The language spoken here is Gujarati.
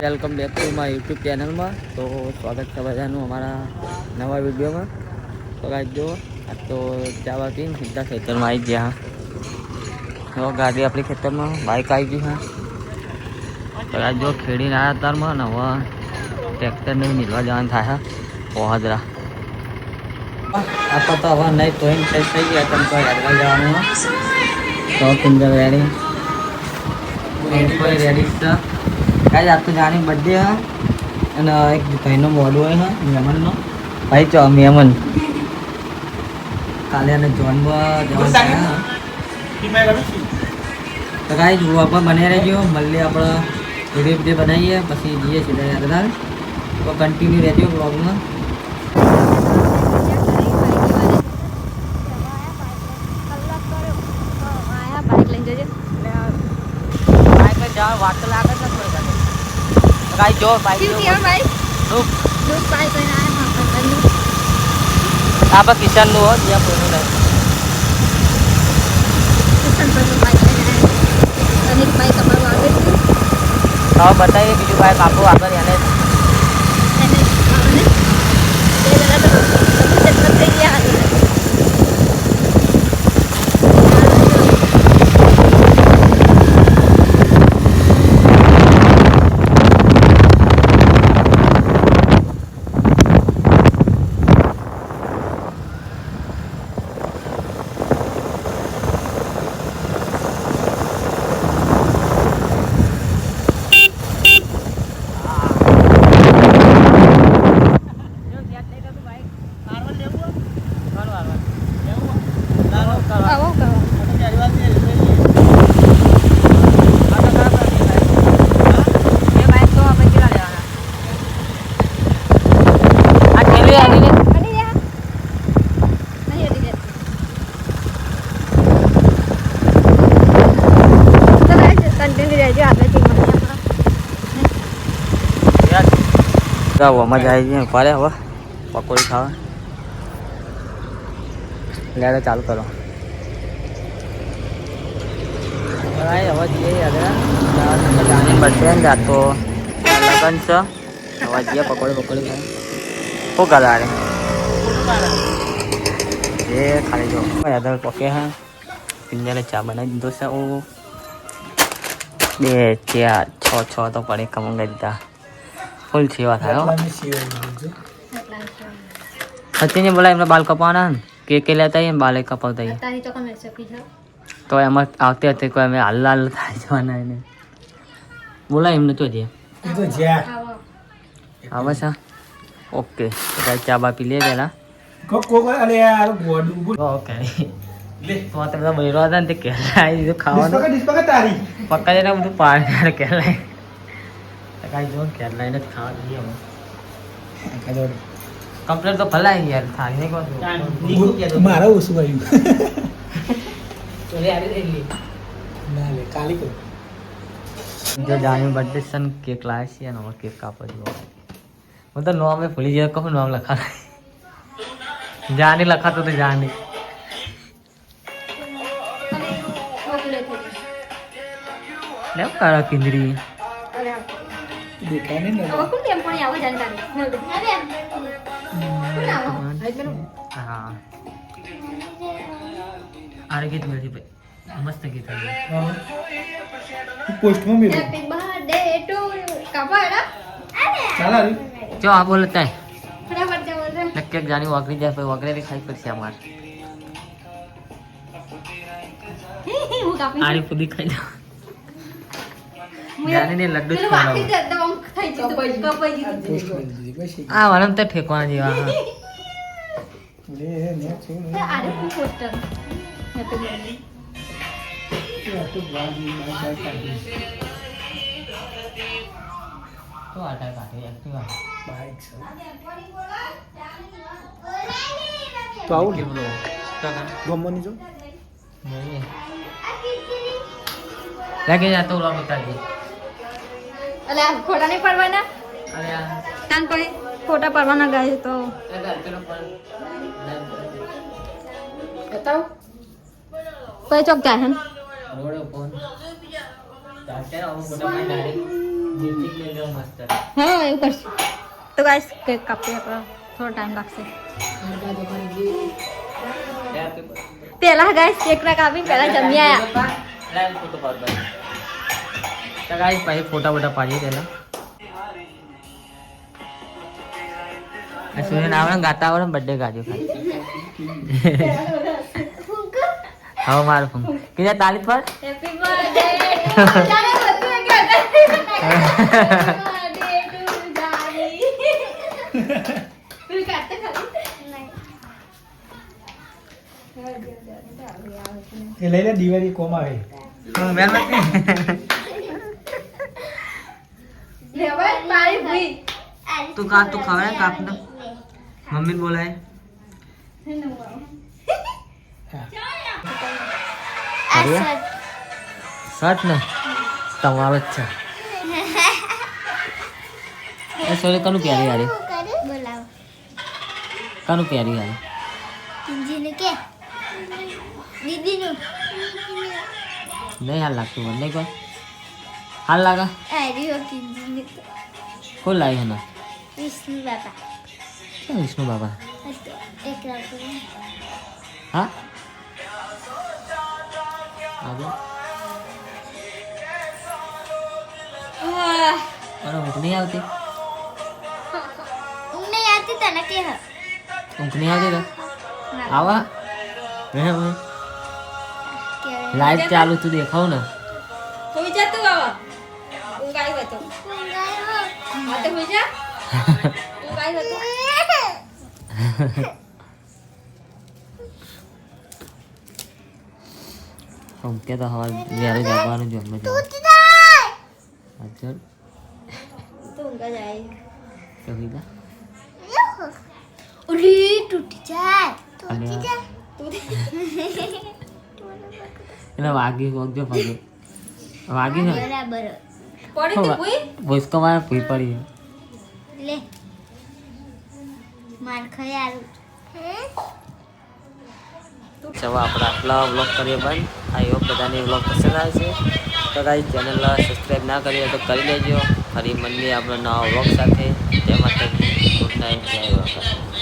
Welcome back to my YouTube ચેનલમાં. તો સ્વાગત છે બધાનું અમારા નવા વિડીયોમાં. તો ગાઈસ જો આ તો ચાવા પીને સીધા ખેતરમાં આવી ગયા. તો ગાડી આપણી ખેતરમાં બાઇક આવી ગઈ હા. તો ગાઈસ જો ખેડીને આવ્યા અત્યારમાં ને હવે ટ્રેક્ટરને નીલવા જવાનું થાય પોહદરા. આપણે તો હવે નહીં ધોઈને થઈ ગયા તમે તો હેડવા જવાનું. તો પિંજર રેડી રેડી છે કાંઈ આજ તો જાણી બર્થડે હા અને એક ભાઈનો મોડું હોય હા મહેમાનનો ભાઈ ચો મહેમાન કાલે અને જોનમાં જવાનું તો કાંઈ જુઓ આપણે બને રહેજો મળીએ આપણે વિડીયો બનાવીએ પછી જઈએ સીધા યાદગાર. તો કન્ટિન્યુ રહેજો બ્લોગમાં. વાત લાગે છે ગાઈ જો ભાઈ આપણે કિશન નું હોય જ્યાં કોઈનું નહીં હવે બતાવીએ બીજું ભાઈ આપણું આગળ એને મજા આવી ગઈ પારે હવે પકોડી ખાવા લેડો ચાલુ કરો. હવે જઈએ જાણી બર્થડે ને આ તો લગન છે. હવે જઈએ પકોડી ખાવા શું કરે અરે એ ખાલી જો યાદ પકે હા પિંજાને ચા બનાવી દીધો છે. ઓ 2 4 6 તો પડે કમંગાઈ દીધા ફૂલ સેવા થાય. સચિને બોલા એમને બાલ કપાવાના કે લેતા આવીએ બાલ કપાવતા તો એમાં આવતી હતી કોઈ અમે હાલ હાલ થાય જવાના એને બોલા એમને તો જે આવે છે. ઓકે ચા બા પી લે પેલા ઓકે તો તમે બહેરો હતા ને તે કેલા આવી દીધું ખાવાનું પક્કા જઈને બધું પાણી કેલાય કાંઈ જો કેરલા એને જ ખાવા દઈએ અમે કમ્પ્લેટ તો ભલાય યાર થાળી નહીં કહો મારા ઓછું આવ્યું ના લે કાલી કહું જો જાણી બર્થડે સન કેક લાવે છે અને કેક કાપવા જુઓ. હું તો નોમે ભૂલી જાય કહું નોમ લખા જાની લખાતું તો જાની લેવ કાળા કિંદરી દેખાય નહીં હવે કોણ કેમ પણ આવો જાણકારી હા આરે ગીત મેળવી ભાઈ મસ્ત ગીત આવ્યું પોસ્ટમાં મેળવી હેપી બર્થડે ટુ કપાડા ચાલા જો આ બોલતા હે ફટાફટ બોલ રે નક્કી જાની વાગરી જાય ભાઈ વાગરે ખાઈ પડશે અમાર હું કાપી આરી પૂરી ખાઈ જા જાની ને લડ્ડુ ખવડાવો આ વરમ તો ઠેકવાના જેવા હા લે ને છે આરે પોસ્ટર મે તો બોલી તો બાજી આ કાઢી તો આટા કાઢી એક્ટિવા બાઈક છે તો આવું કે બ્રો ગમવાની જો નહીં લાગે જા તો ઓલા બતાજી અલે ખોટા નહીં પડવાના અરે કાન કોઈ ખોટા પડવાના ગાય તો બતાવ કોઈ ચોક જાય હે રોડે ફોન ચાલતે આવો મોટા ભાઈ ડાયરેક્ટ હા એવું કરશું તો ગાઈસ કેક કાપીએ આપણે થોડો ટાઈમ લાગશે પેલા ગાઈસ કેક ના કાપી પેલા જમી આયા ફોટા બોટા પાડીએ પેલા સુરેન આવે ગાતા આવડે બર્થડે ગાજો હવે મારું ફોન કીધા તાલીફ પર હેપી બર્થડે એ લઈ લે દિવાળી કોમ આવે તું કા તું ખવડાય કાપ ને મમ્મી બોલાય શર્ટ ને તમારો જ છે એ સોરે કનું પ્યારી યાર બોલાવો કનું પ્યારી યાર કિંજીને કે દીદીનું નહીં હાલ લાગતું મને નહીં કોઈ હાલ લાગા આર્યો કિંજીને કોણ લાવી હના વિષ્ણુ બાપા ક્યાં વિષ્ણુ બાબા એક રાખો હા આગળ અરે ઊંઘ નહીં આવતી ઊંઘ નહીં આવતી તને કે હ ઊંઘ નહીં આવતી તો આવા લાઈટ ચાલુ તું દેખાવ ને હોઈ જા તું આવા ઊંઘ આવી હતો હા તો હોઈ જા ઊંઘ આવી હતો કે તો હવા જ્યારે જાગવાનું જો અમે અચ્છા તું ઊંઘ જાય તો કીધા ઉલી તૂટી જાય એને વાગી વગજો પગે વાગી ને બરાબર પડી તો કોઈ ભૂસકો મારે ભૂઈ પડી લે માર ખયાલ ચલો આપણે આટલા વ્લોગ કરીએ બંધ આઈ હોપ બધાને વ્લોગ પસંદ આવે છે તો ગાઈસ ચેનલ સબસ્ક્રાઈબ ના કરી હોય તો કરી લેજો ફરી મળીએ આપણે નવા વ્લોગ સાથે તે માટે ગુડ નાઇટ જય વખત